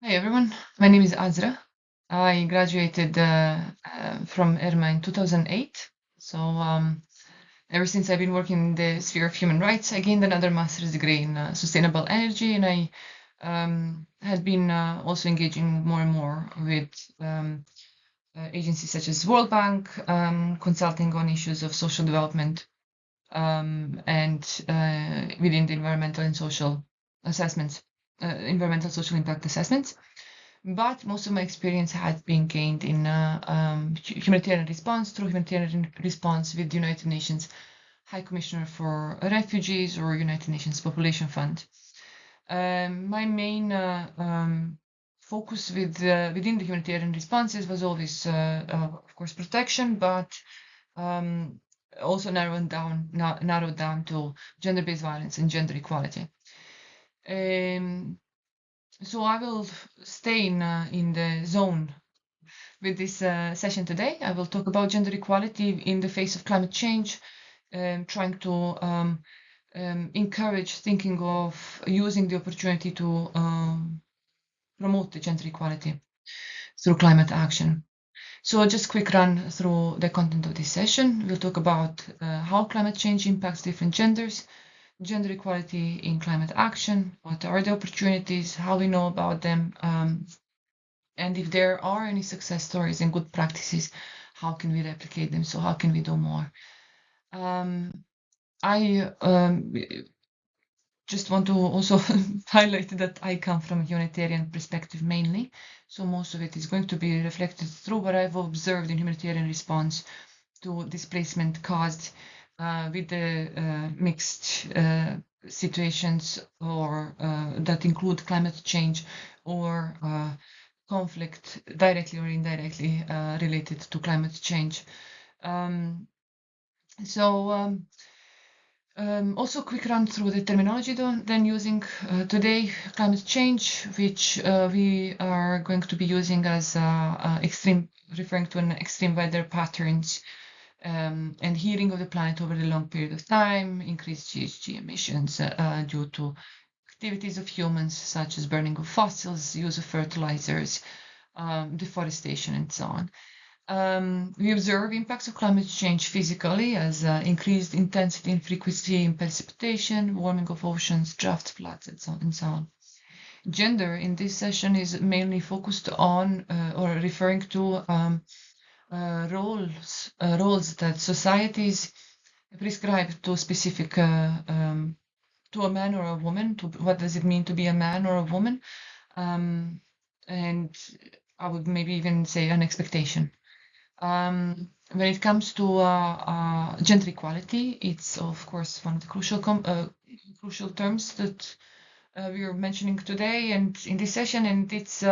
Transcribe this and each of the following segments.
Hi everyone, my name is Azra. I graduated from ERMA in 2008. Ever since I've been working in the sphere of human rights, I gained another master's degree in sustainable energy, and I had been also engaging more and more with agencies such as World Bank, consulting on issues of social development and within the environmental and social assessments, environmental social impact assessments. But most of my experience had been gained in humanitarian response through humanitarian response with the United Nations High Commissioner for Refugees or United Nations Population Fund. My main focus within the humanitarian responses was always, of course, protection, but also narrowed down to gender-based violence and gender equality. So I will stay in the zone with this session today. I will talk about gender equality in the face of climate change, trying to encourage thinking of using the opportunity to promote the gender equality through climate action. So just quick run through the content of this session. We'll talk about how climate change impacts different genders, gender equality in climate action, what are the opportunities, how we know about them, and if there are any success stories and good practices, how can we replicate them? So how can we do more? I just want to also highlight that I come from a humanitarian perspective mainly. So most of it is going to be reflected through what I've observed in humanitarian response to displacement caused with the mixed situations or that include climate change or conflict directly or indirectly related to climate change. Also quick run through the terminology then using today, climate change, which we are going to be using as referring to an extreme weather patterns and heating of the planet over the long period of time, increased GHG emissions due to activities of humans such as burning of fossils, use of fertilizers, deforestation, and so on. We observe impacts of climate change physically as increased intensity and frequency in precipitation, warming of oceans, drought, floods, and so on. Gender in this session is mainly focused on or referring to roles that societies prescribe to specific to a man or a woman. To what does it mean to be a man or a woman? And I would maybe even say an expectation. When it comes to gender equality, it's of course one of the crucial terms that we are mentioning today and in this session, and it's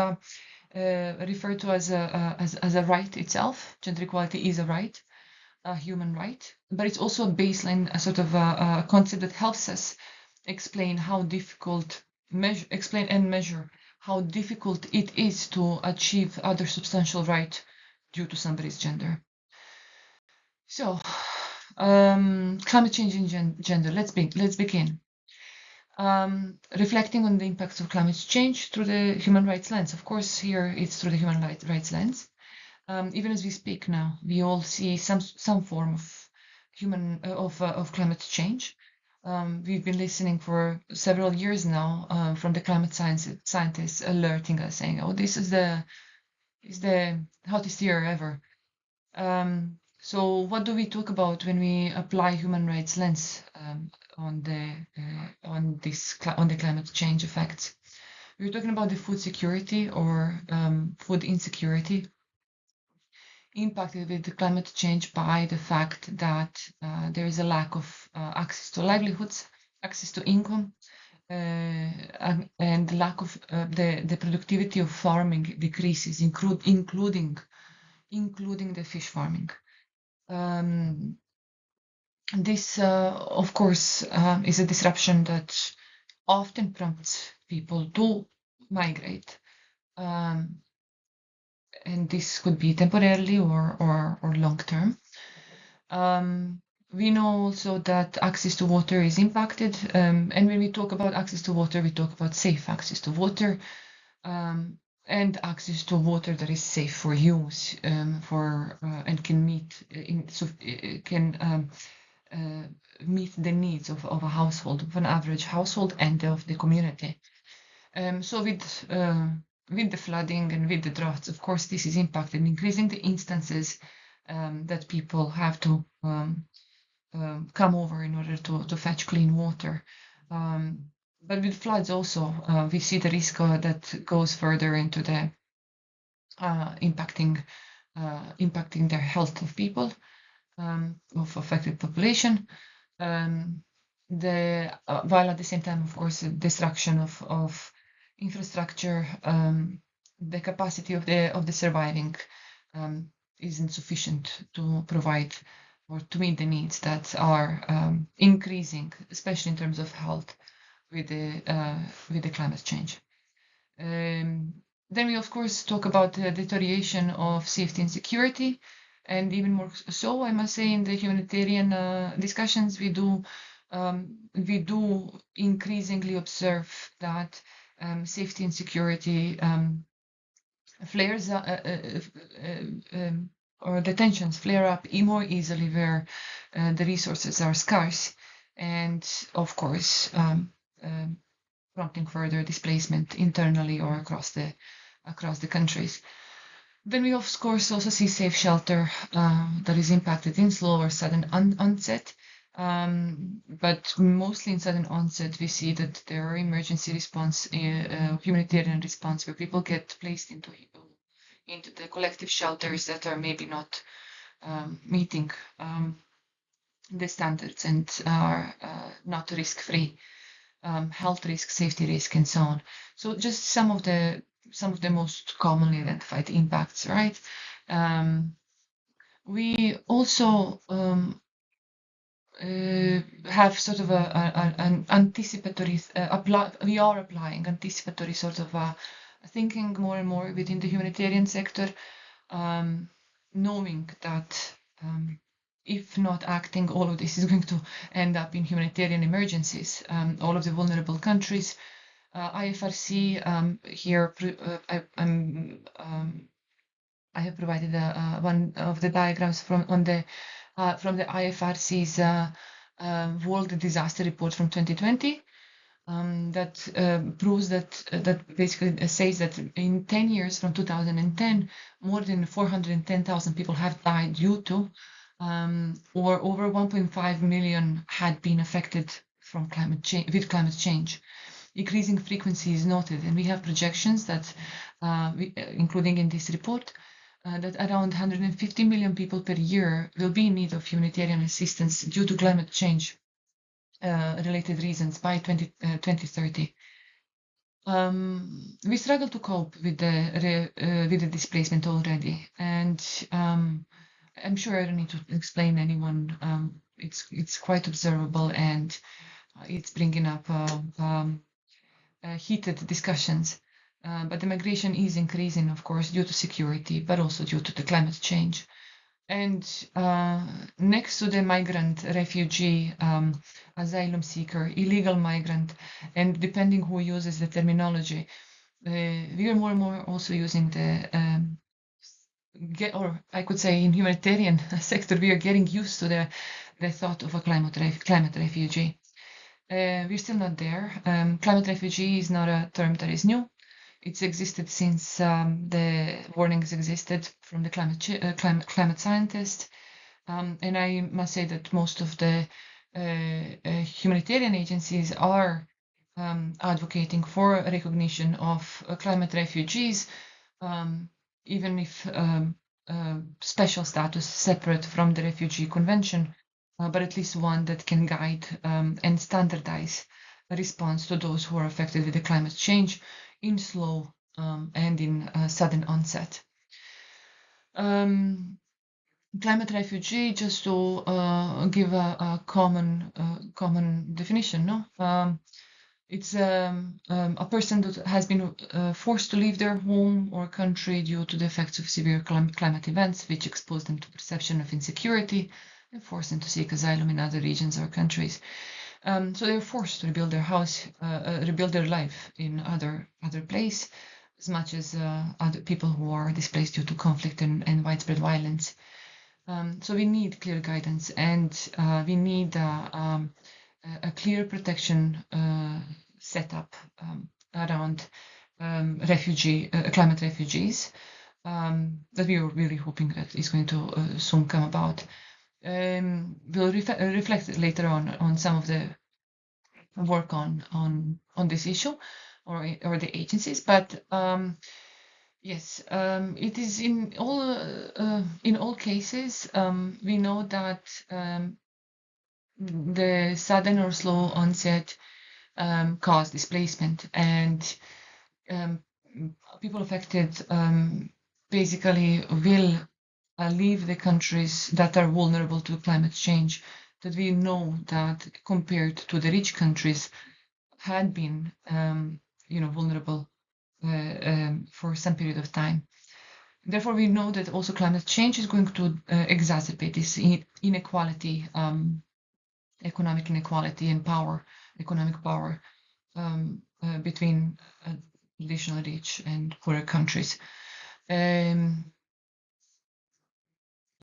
referred to as a right itself. Gender equality is a right, a human right, but it's also a baseline, a sort of a concept that helps us explain and measure how difficult it is to achieve other substantial right due to somebody's gender. So, climate change in gender. Let's begin. Reflecting on the impacts of climate change through the human rights lens. Of course, here it's through the human rights lens. Even as we speak now, we all see some form of climate change. We've been listening for several years now from the climate scientists alerting us, saying, "Oh, this is the hottest year ever." So what do we talk about when we apply human rights lens on the climate change effects? We're talking about the food security or food insecurity impacted with the climate change by the fact that there is a lack of access to livelihoods, access to income, and the lack of the productivity of farming decreases, including the fish farming. This, of course, is a disruption that often prompts people to migrate. And this could be temporarily or long term. We know also that access to water is impacted. And when we talk about access to water, we talk about safe access to water. and access to water that is safe for use, and can meet the needs of a household, of an average household, and of the community. So with the flooding and with the droughts, of course, this is impacted, increasing the instances that people have to come over in order to fetch clean water. But with floods also, we see the risk that goes further into the impacting their health of people, of affected population. While at the same time, of course, the destruction of infrastructure, the capacity of the surviving isn't sufficient to provide or to meet the needs that are increasing, especially in terms of health with the climate change. Then we, of course, talk about the deterioration of safety and security, and even more so, I must say, in the humanitarian discussions, we do increasingly observe that safety and security flares or the tensions flare up more easily where the resources are scarce, and of course prompting further displacement internally or across the countries. Then we of course also see safe shelter that is impacted in slow or sudden onset. But mostly in sudden onset, we see that there are emergency response, humanitarian response, where people get placed into the collective shelters that are maybe not meeting the standards and are not risk-free, health risk, safety risk, and so on. So just some of the most commonly identified impacts, right? We also have sort of an anticipatory we are applying anticipatory sort of thinking more and more within the humanitarian sector, knowing that if not acting, all of this is going to end up in humanitarian emergencies. All of the vulnerable countries, IFRC here, I have provided one of the diagrams from the IFRC's World Disaster Report from 2020 that proves that basically says that in 10 years from 2010, more than 410,000 people have died due to, or over 1.5 million had been affected from climate change. Increasing frequency is noted, and we have projections that, including in this report, that around 150 million people per year will be in need of humanitarian assistance due to climate change related reasons by 2030. We struggle to cope with the displacement already, and I'm sure I don't need to explain anyone. It's quite observable, and it's bringing up heated discussions. But the migration is increasing, of course, due to security, but also due to the climate change. And next to the migrant, refugee, asylum seeker, illegal migrant, and depending who uses the terminology, we are more and more also using or I could say in humanitarian sector, we are getting used to the thought of a climate refugee. We're still not there. Climate refugee is not a term that is new. It's existed since the warnings existed from the climate scientists. And I must say that most of the humanitarian agencies are advocating for recognition of climate refugees, even if special status separate from the Refugee Convention, but at least one that can guide and standardize a response to those who are affected with the climate change in slow and in sudden onset. Climate refugee, just to give a common definition, no? It's a person that has been forced to leave their home or country due to the effects of severe climate events, which expose them to perception of insecurity and force them to seek asylum in other regions or countries. So they're forced to rebuild their house, rebuild their life in other place, as much as other people who are displaced due to conflict and widespread violence. So we need clear guidance, and we need a clear protection setup around climate refugees that we are really hoping that is going to soon come about. We'll reflect later on some of the work on this issue or the agencies, but yes, it is in all cases. We know that the sudden or slow onset cause displacement, and people affected basically will leave the countries that are vulnerable to climate change, that we know that compared to the rich countries had been vulnerable for some period of time. Therefore, we know that also climate change is going to exacerbate this inequality, economic inequality and economic power between traditional rich and poorer countries.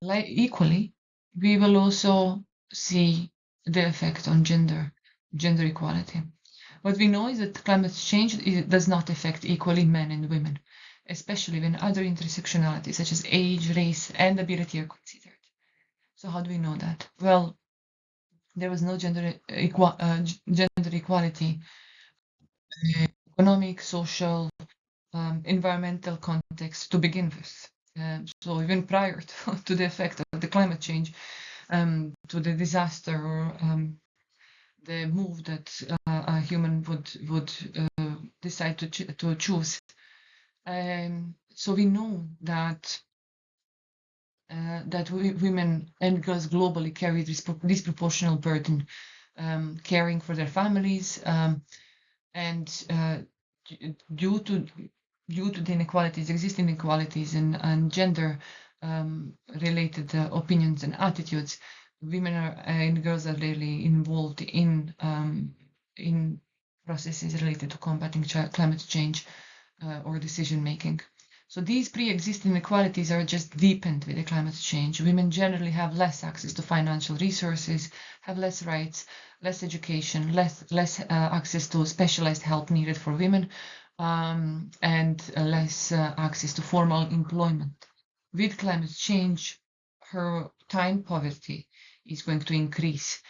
Equally, we will also see the effect on gender equality. What we know is that climate change does not affect equally men and women, especially when other intersectionalities such as age, race, and ability are considered. So how do we know that? Well, there was no gender equality, economic, social, environmental context to begin with. So even prior to the effect of the climate change, to the disaster or the move that a human would decide to choose. So we know that women and girls globally carry disproportional burden caring for their families, and due to the inequalities, existing inequalities and gender related opinions and attitudes, women and girls are rarely involved in processes related to combating climate change or decision making. So these pre-existing inequalities are just deepened with the climate change. Women generally have less access to financial resources, have less rights, less education, less access to specialized help needed for women, and less access to formal employment. With climate change, her time poverty is going to increase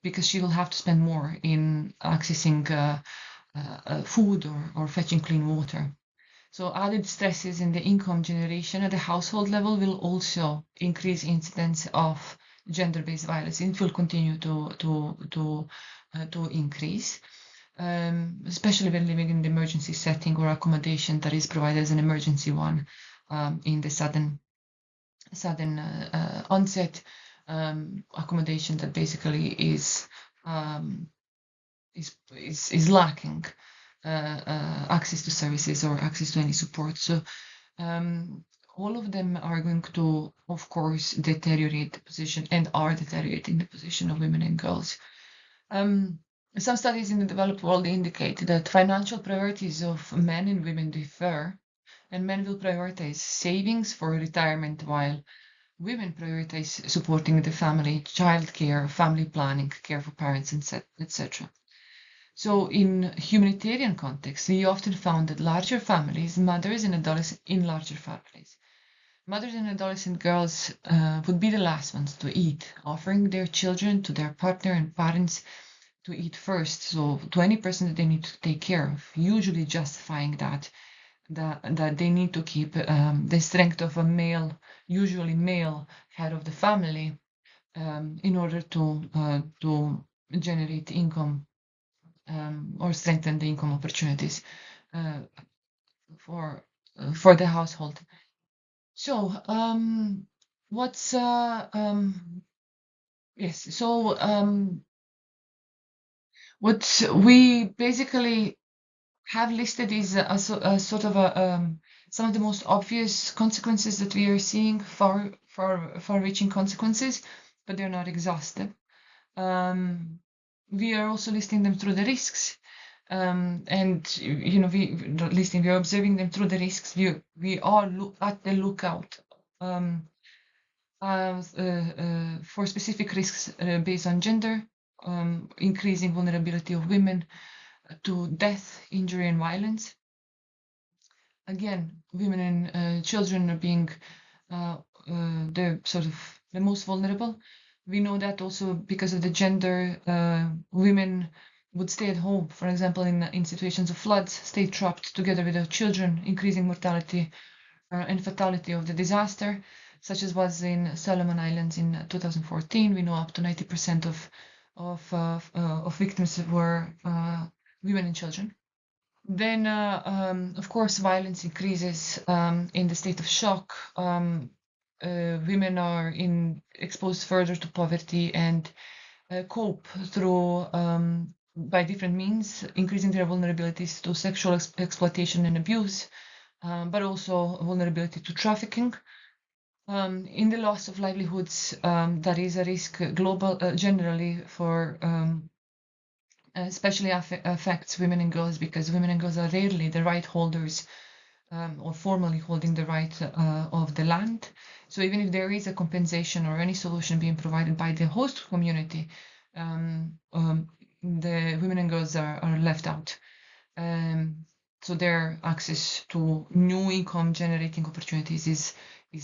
because she will have to spend more in accessing food or fetching clean water. So added stresses in the income generation at the household level will also increase incidence of gender-based violence. It will continue to increase, especially when living in the emergency setting or accommodation that is provided as an emergency one in the sudden onset accommodation that basically is lacking access to services or access to any support. So all of them are going to, of course, deteriorate the position and are deteriorating the position of women and girls. Some studies in the developed world indicate that financial priorities of men and women differ, and men will prioritize savings for retirement while women prioritize supporting the family, childcare, family planning, care for parents, etc. So in humanitarian context, we often found that larger families, mothers and adolescents in larger families, mothers and adolescent girls would be the last ones to eat, offering their children to their partner and parents to eat first. So to any person that they need to take care of, usually justifying that they need to keep the strength of a male, usually male head of the family, in order to generate income or strengthen the income opportunities for the household. So what's yes, so what we basically have listed is a sort of some of the most obvious consequences that we are seeing, far-reaching consequences, but they're not exhaustive. We are also listing them through the risks. And we are observing them through the risks. We are at the lookout for specific risks based on gender, increasing vulnerability of women to death, injury, and violence. Again, women and children are being the most vulnerable. We know that also because of the gender, women would stay at home, for example, in situations of floods, stay trapped together with their children, increasing mortality and fatality of the disaster, such as was in Solomon Islands in 2014. We know up to 90% of victims were women and children. Then, of course, violence increases in the state of shock. Women are exposed further to poverty and cope through by different means, increasing their vulnerabilities to sexual exploitation and abuse, but also vulnerability to trafficking. In the loss of livelihoods, that is a risk generally for especially affects women and girls, because women and girls are rarely the right holders or formally holding the right of the land. So even if there is a compensation or any solution being provided by the host community, the women and girls are left out. So their access to new income generating opportunities is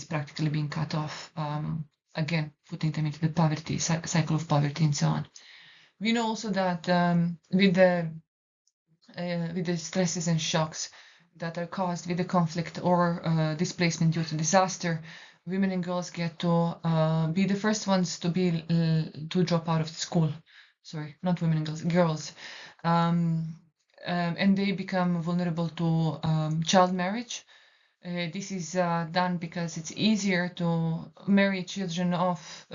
practically being cut off, again, putting them into the poverty cycle of poverty and so on. We know also that with the stresses and shocks that are caused with the conflict or displacement due to disaster, women and girls get to be the first ones to drop out of the school. Sorry, not women and girls. And they become vulnerable to child marriage. This is done because it's easier to marry children off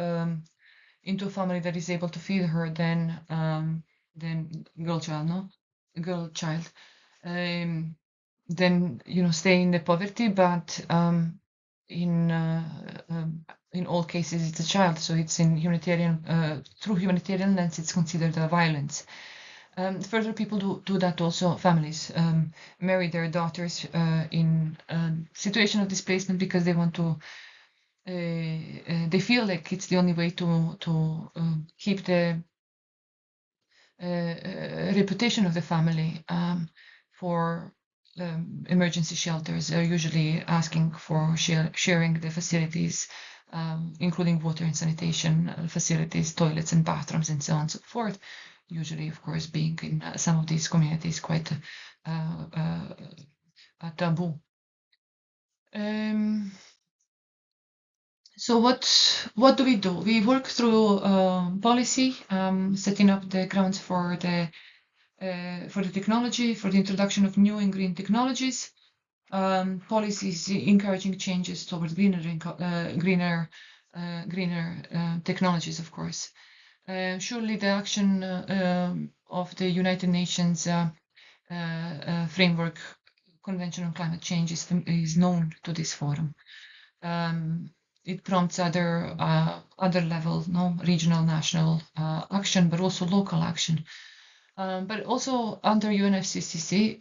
into a family that is able to feed her than girl child. Then stay in the poverty, but in all cases it's a child, so it's in through humanitarian lens it's considered a violence. Further, people do that also. Families marry their daughters in a situation of displacement because they want to. They feel like it's the only way to keep the reputation of the family for emergency shelters. Are usually asking for sharing the facilities, including water and sanitation facilities, toilets and bathrooms, and so on and so forth. Usually, of course, being in some of these communities quite a taboo. So what do? We work through policy, setting up the grounds for the technology, for the introduction of new and green technologies. Policies encouraging changes towards greener technologies, of course. Surely the action of the United Nations Framework Convention on Climate Change is known to this forum. It prompts other levels, regional, national action, but also local action. But also under UNFCCC,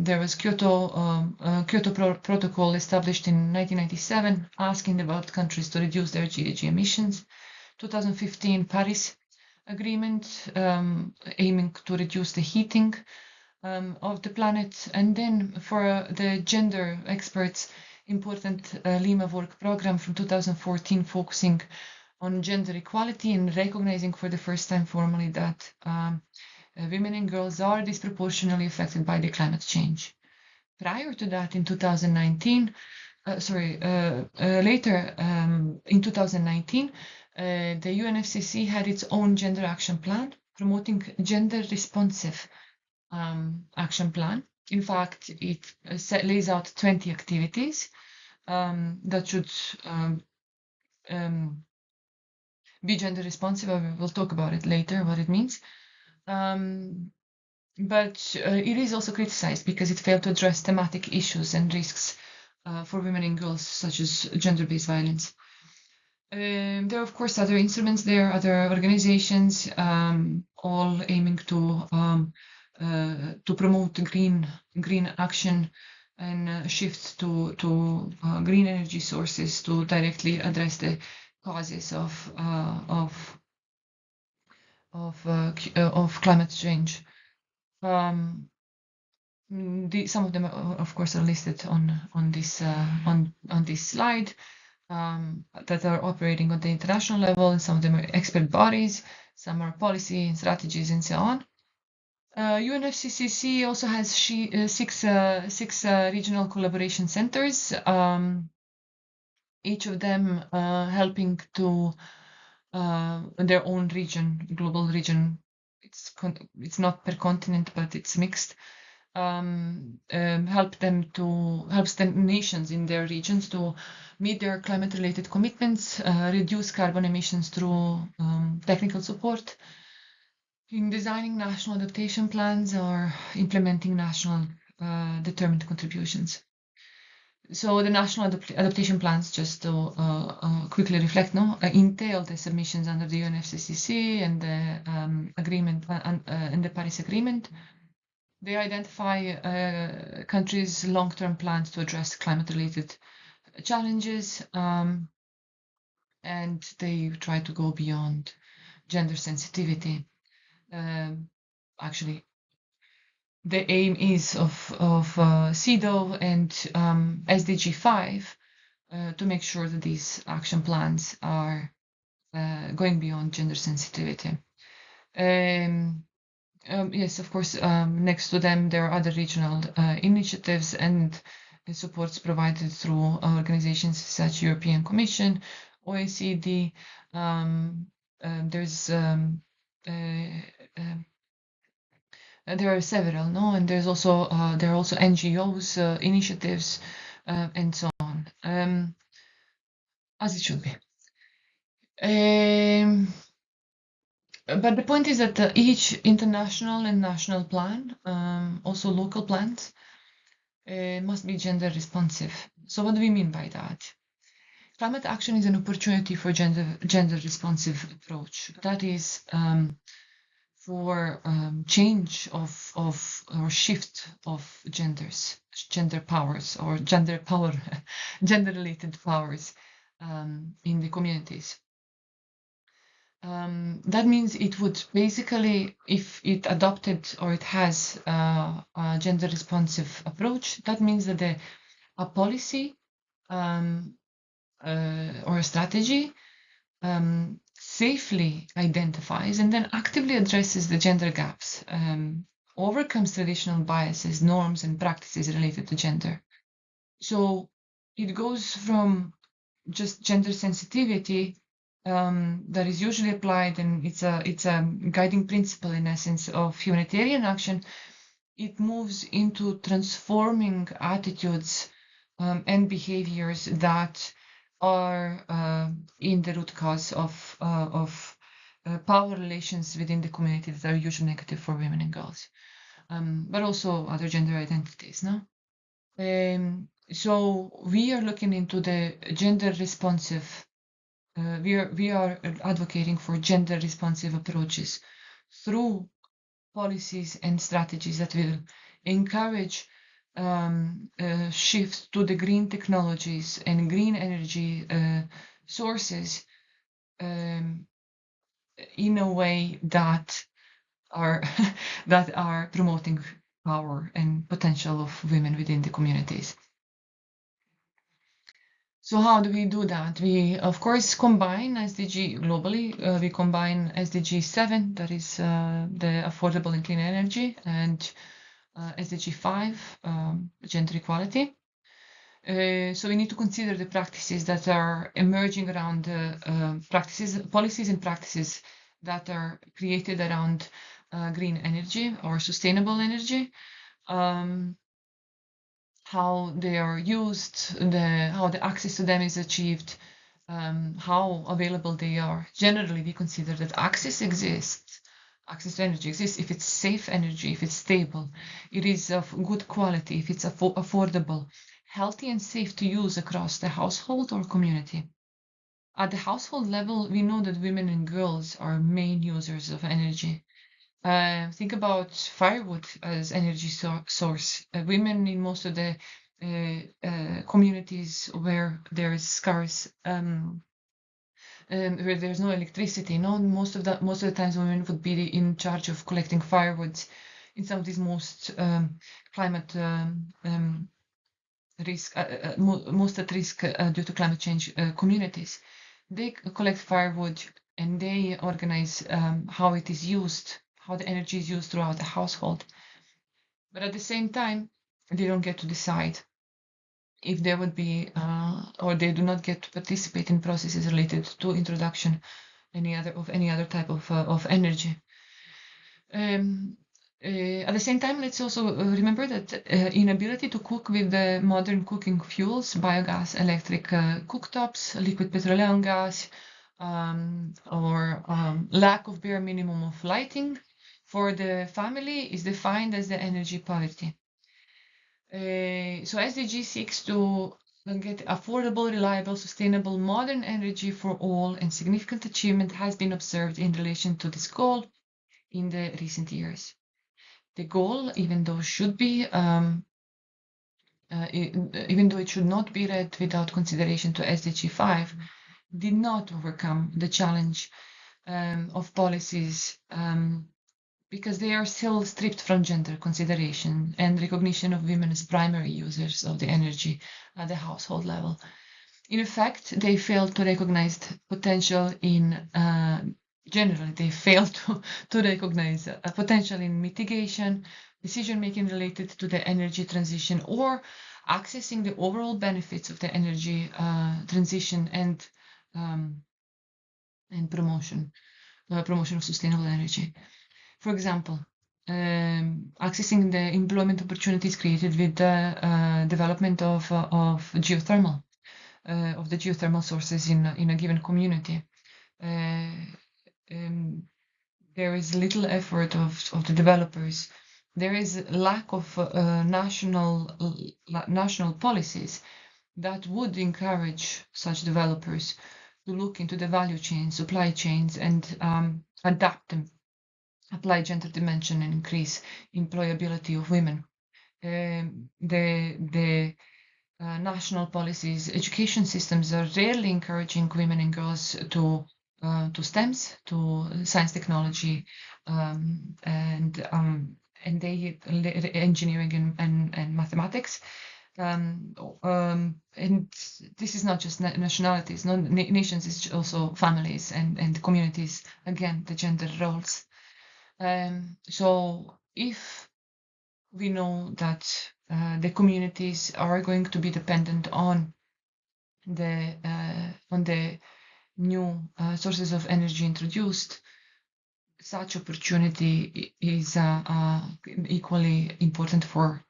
there was Kyoto Protocol established in 1997, asking about countries to reduce their GHG emissions. 2015 Paris Agreement, aiming to reduce the heating of the planet. And then for the gender experts, important Lima work program from 2014 focusing on gender equality and recognizing for the first time formally that women and girls are disproportionately affected by the climate change. Prior to that, in 2019, later in 2019, the UNFCCC had its own gender action plan promoting gender responsive action plan. In fact, it lays out 20 activities that should be gender responsive. We'll talk about it later, what it means. But it is also criticized because it failed to address thematic issues and risks for women and girls, such as gender-based violence. There are, of course, other instruments there, other organizations, all aiming to to promote green action and shift to green energy sources to directly address the causes of climate change. Some of them, of course, are listed on this slide, that are operating on the international level, and some of them are expert bodies, some are policy and strategies, and so on. UNFCCC also has six regional collaboration centers, each of them helping to their own region, global region. It's not per continent, but it's mixed. Helps the nations in their regions to meet their climate-related commitments, reduce carbon emissions through technical support, in designing national adaptation plans or implementing national determined contributions. So the national adaptation plans, just to quickly reflect, entail the submissions under the UNFCCC and the agreement and the Paris Agreement. They identify countries' long-term plans to address climate-related challenges, and they try to go beyond gender sensitivity. Actually, the aim is of CEDAW and SDG 5 to make sure that these action plans are going beyond gender sensitivity. Yes, of course, next to them, there are other regional initiatives and supports provided through organizations such as European Commission, OECD. There are several, and there are also NGOs, initiatives, and so on, as it should be. But the point is that each international and national plan, also local plans, must be gender responsive. So what do we mean by that? Climate action is an opportunity for gender responsive approach. That is for change of or shift of gender powers or gender related powers in the communities. That means it would basically, if it adopted or it has a gender responsive approach, that means that a policy or a strategy safely identifies and then actively addresses the gender gaps, overcomes traditional biases, norms, and practices related to gender. So it goes from just gender sensitivity that is usually applied, and it's a guiding principle in essence of humanitarian action. It moves into transforming attitudes and behaviors that are in the root cause of power relations within the community that are usually negative for women and girls, but also other gender identities. So we are looking into the gender responsive. We are advocating for gender responsive approaches through policies and strategies that will encourage shift to the green technologies and green energy sources in a way that are promoting power and potential of women within the communities. So how do we do that? We, of course, combine SDG globally. We combine SDG 7, that is the affordable and clean energy, and SDG 5, gender equality. So we need to consider the practices that are emerging around policies and practices that are created around green energy or sustainable energy. How they are used, how the access to them is achieved, how available they are. Generally, we consider that access to energy exists if it's safe energy, if it's stable, it is of good quality, if it's affordable, healthy and safe to use across the household or community. At the household level, we know that women and girls are main users of energy. Think about firewood as energy source. Women in most of the communities where there is scarce, where there's no electricity, most of the times women would be in charge of collecting firewood in some of these most climate risk, most at risk due to climate change communities. They collect firewood and they organize how it is used, how the energy is used throughout the household. But at the same time, they don't get to decide if there would be, or they do not get to participate in processes related to introduction any other type of energy. At the same time, let's also remember that inability to cook with the modern cooking fuels, biogas, electric cooktops, liquid petroleum gas, or lack of bare minimum of lighting for the family is defined as the energy poverty. So SDG seeks to get affordable, reliable, sustainable, modern energy for all, and significant achievement has been observed in relation to this goal in the recent years. The goal, even though it should not be read without consideration to SDG 5, did not overcome the challenge of policies because they are still stripped from gender consideration and recognition of women as primary users of the energy at the household level. In effect, they failed to recognize potential in generally, they failed to recognize a potential in mitigation, decision-making related to the energy transition, or accessing the overall benefits of the energy transition and promotion of sustainable energy. For example, accessing the employment opportunities created with the development of geothermal, of the geothermal sources in a given community. There is little effort of the developers. There is lack of national policies that would encourage such developers to look into the value chains, supply chains, and adapt them, apply gender dimension, and increase employability of women. The national policies, education systems are rarely encouraging women and girls to STEMs, to science, technology, and they engineering and mathematics. And this is not just nationalities, nations, it's also families and communities. Again, the gender roles. So if we know that the communities are going to be dependent on the new sources of energy introduced, such opportunity is equally important for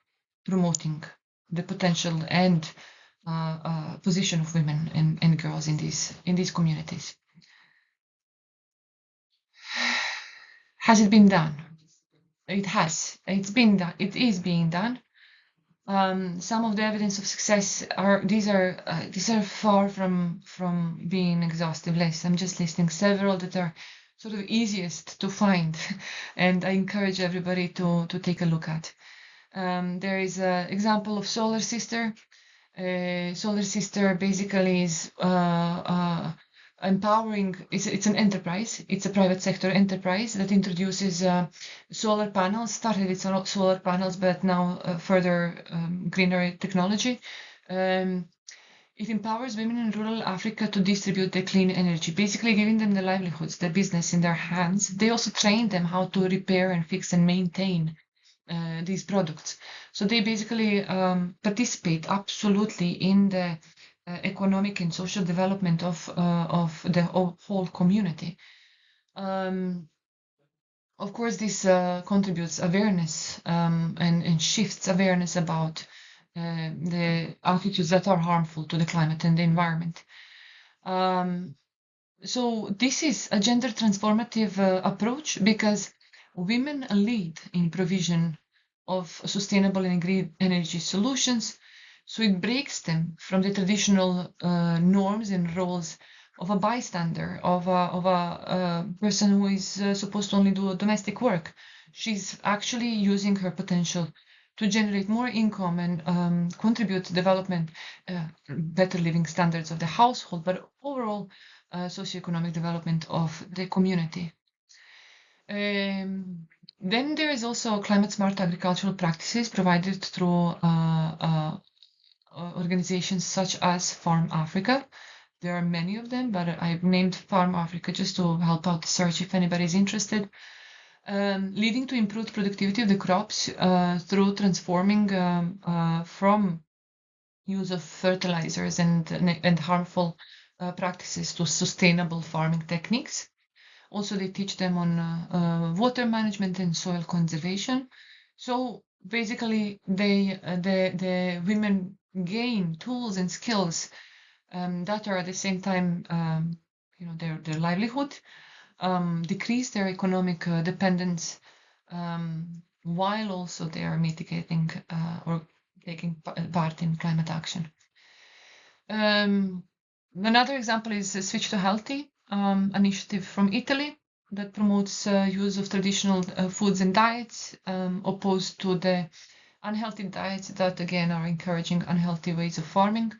promoting the potential and position of women and girls in these communities. Has it been done? It has. It's been done. It is being done. Some of the evidence of success these are far from being exhaustive list. I'm just listing several that are sort of easiest to find, and I encourage everybody to take a look at. There is an example of Solar Sister. Solar Sister basically is empowering. It's an enterprise. It's a private sector enterprise that introduces solar panels. Started its solar panels, but now further greener technology. It empowers women in rural Africa to distribute the clean energy, basically giving them the livelihoods, the business in their hands. They also train them how to repair and fix and maintain these products. So they basically participate absolutely in the economic and social development of the whole community. Of course, this contributes awareness and shifts awareness about the attitudes that are harmful to the climate and the environment. So this is a gender transformative approach because women lead in provision of sustainable and green energy solutions. So it breaks them from the traditional norms and roles a bystander, of a person who is supposed to only do domestic work. She's actually using her potential to generate more income and contribute to development, better living standards of the household, but overall socioeconomic development of the community. Then there is also climate smart agricultural practices provided through organizations such as Farm Africa. There are many of them, but I've named Farm Africa just to help out the search if anybody's interested. Leading to improved productivity of the crops through transforming from use of fertilizers and harmful practices to sustainable farming techniques. Also, they teach them on water management and soil conservation. So basically, the women gain tools and skills that are at the same time, their livelihood, decrease their economic dependence, while also they are mitigating or taking part in climate action. Another example is Switch to Healthy initiative from Italy that promotes use of traditional foods and diets, opposed to the unhealthy diets that again are encouraging unhealthy ways of farming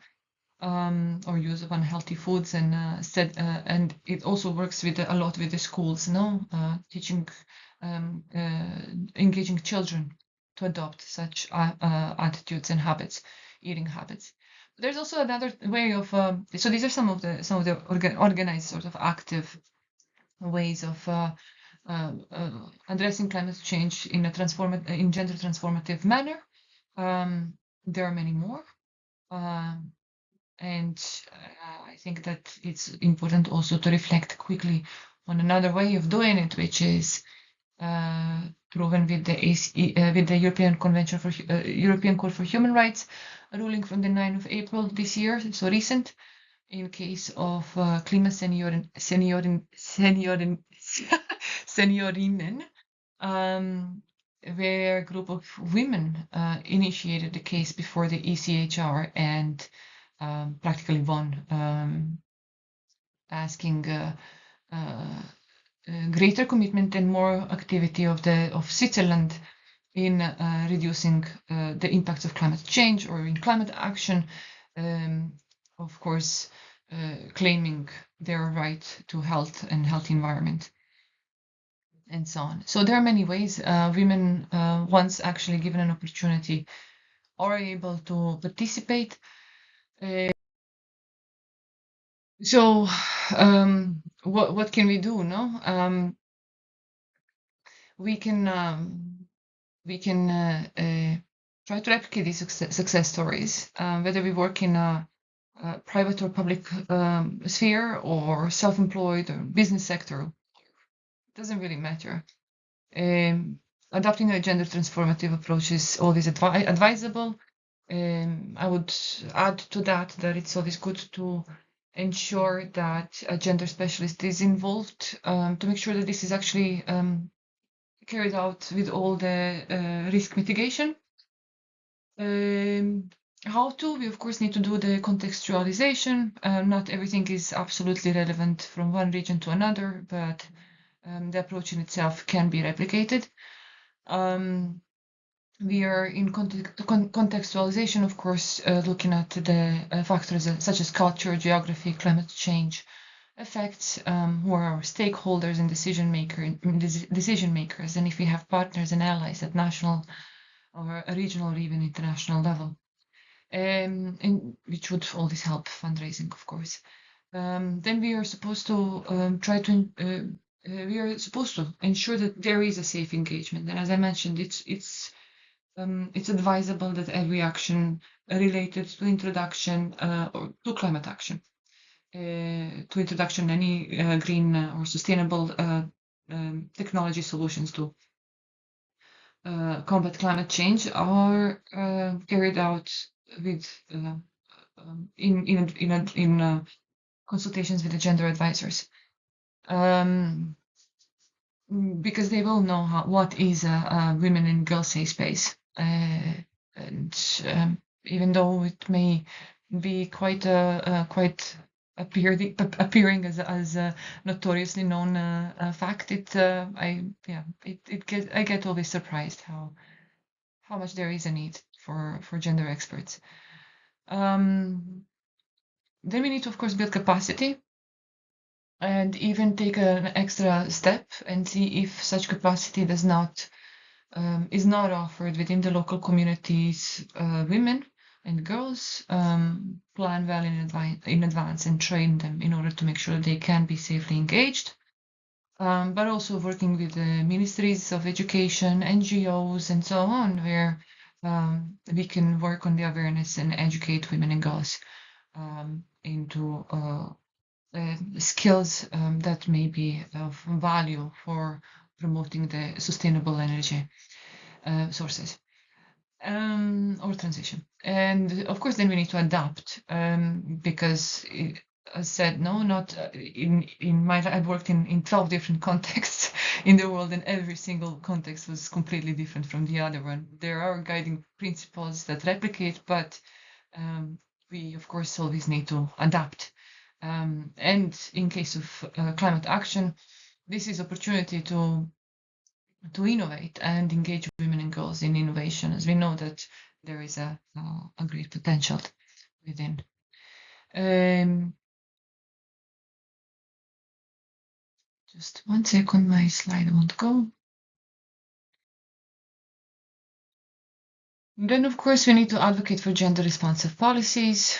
or use of unhealthy foods, and it also works with a lot with the schools, teaching, engaging children to adopt such attitudes and habits, eating habits. There's also another way of so these are some of the organized sort of active ways of addressing climate change in a gender transformative manner. There are many more. And I think that it's important also to reflect quickly on another way of doing it, which is proven with the European Convention for European Court for Human Rights, a ruling from the 9th of April this year, so recent, in case of Seniorinnen, where a group of women initiated the case before the ECHR and practically won, asking greater commitment and more activity of Switzerland in reducing the impacts of climate change or in climate action, of course, claiming their right to health and healthy environment, and so on. So there are many ways women, once actually given an opportunity, are able to participate. So what can we do? No, we can try to replicate these success stories, whether we work in a private or public sphere, or self-employed or business sector. It doesn't really matter. Adopting a gender transformative approach is always advisable. I would add to that it's always good to ensure that a gender specialist is involved, to make sure that this is actually carried out with all the risk mitigation. How to? We of course need to do the contextualization. Not everything is absolutely relevant from one region to another, but the approach in itself can be replicated. We are in contextualization, of course, looking at the factors such as culture, geography, climate change effects, who are our stakeholders and decision makers, and if we have partners and allies at national or a regional or even international level, and which would always help fundraising, of course. Then we are supposed to we are supposed to ensure that there is a safe engagement, and as I mentioned, it's advisable that every action related to introduction or to climate action, to introduction any green or sustainable technology solutions to combat climate change are carried out with in consultations with the gender advisors, because they will know what is a women and girls safe space, and even though it may be quite appearing as a notoriously known fact, I get always surprised how much there is a need for gender experts. Then we need to, of course, build capacity and even take an extra step and see if such capacity is not offered within the local communities. Women and girls plan well in advance and train them in order to make sure they can be safely engaged. But also working with the ministries of education, NGOs, and so on, where we can work on the awareness and educate women and girls into skills that may be of value for promoting the sustainable energy sources or transition. And of course, then we need to adapt because, as said, no, not in my I've worked in 12 different contexts in the world, and every single context was completely different from the other one. There are guiding principles that replicate, but we, of course, always need to adapt. And in case of climate action, this is opportunity to innovate and engage women and girls in innovation, as we know that there is a great potential within. Just 1 second, my slide won't go. Then, of course, we need to advocate for gender-responsive policies,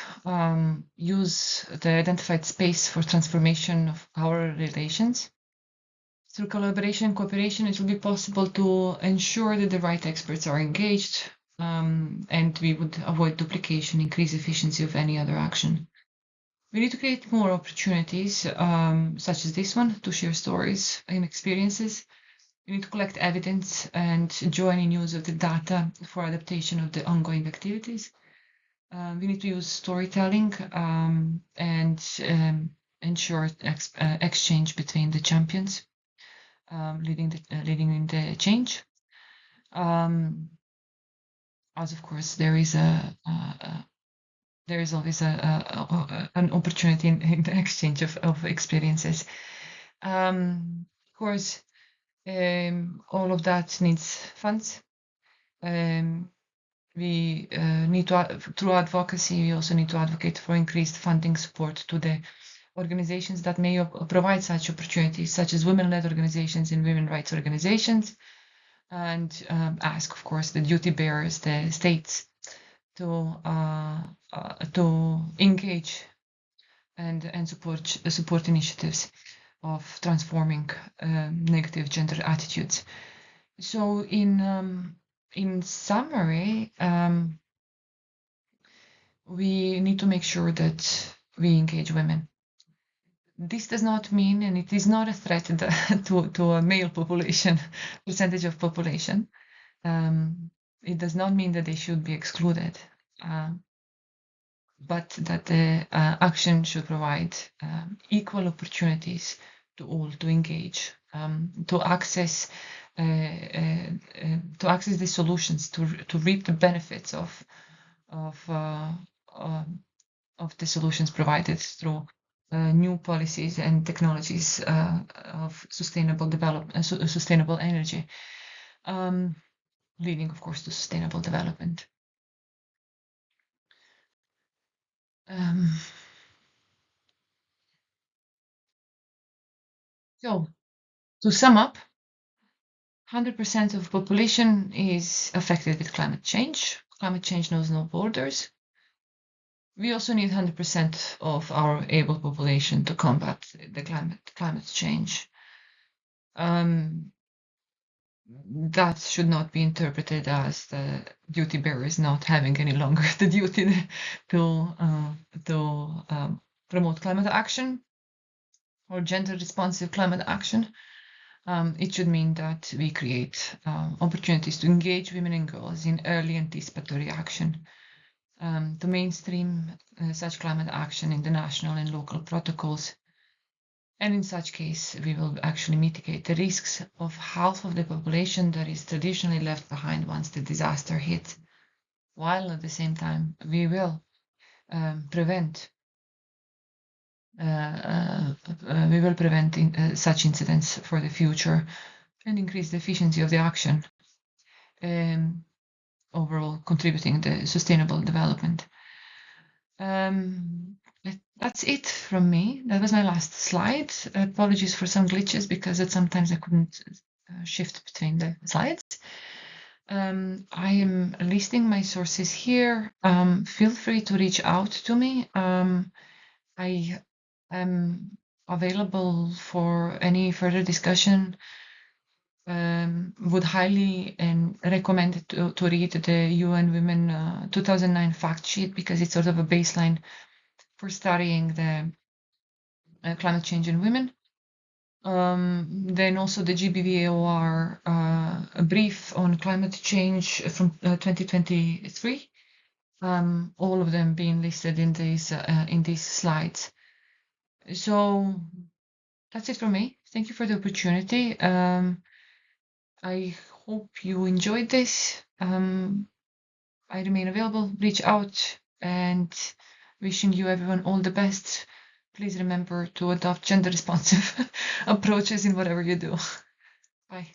use the identified space for transformation of power relations. Through collaboration and cooperation, it will be possible to ensure that the right experts are engaged, and we would avoid duplication, increase efficiency of any other action. We need to create more opportunities, such as this one, to share stories and experiences. We need to collect evidence and join in use of the data for adaptation of the ongoing activities. We need to use storytelling and ensure exchange between the champions leading in the change. As of course, there is always an opportunity in the exchange of experiences. Of course, all of that needs funds. We need to, through advocacy, we also need to advocate for increased funding support to the organizations that may provide such opportunities, such as women-led organizations and women rights organizations, and ask, of course, the duty bearers, the states, to engage and support initiatives of transforming negative gender attitudes. So, in summary, we need to make sure that we engage women. This does not mean, and it is not a threat to a male population, percentage of population. It does not mean that they should be excluded, but that the action should provide equal opportunities to all to engage, to access the solutions, to reap the benefits of the solutions provided through new policies and technologies of sustainable development, sustainable energy, leading, of course, to sustainable development. So, to sum up, 100% of population is affected with climate change. Climate change knows no borders. We also need 100% of our able population to combat the climate change. That should not be interpreted as the duty bearers not having any longer the duty to promote climate action or gender-responsive climate action. It should mean that we create opportunities to engage women and girls in early anticipatory action, to mainstream such climate action in the national and local protocols. And in such case, we will actually mitigate the risks of half of the population that is traditionally left behind once the disaster hits, while at the same time we will prevent we will prevent such incidents for the future and increase the efficiency of the action, overall contributing to sustainable development. That's it from me. That was my last slide. Apologies for some glitches because sometimes I couldn't shift between the slides. I am listing my sources here. Feel free to reach out to me. I am available for any further discussion. Would highly recommend to read the UN Women 2009 fact sheet because it's sort of a baseline for studying the climate change in women. Then also the GBVOR a brief on climate change from 2023. All of them being listed in these slides. So that's it from me. Thank you for the opportunity. I hope you enjoyed this. I remain available. Reach out, and wishing you everyone all the best. Please remember to adopt gender responsive approaches in whatever you do. Bye.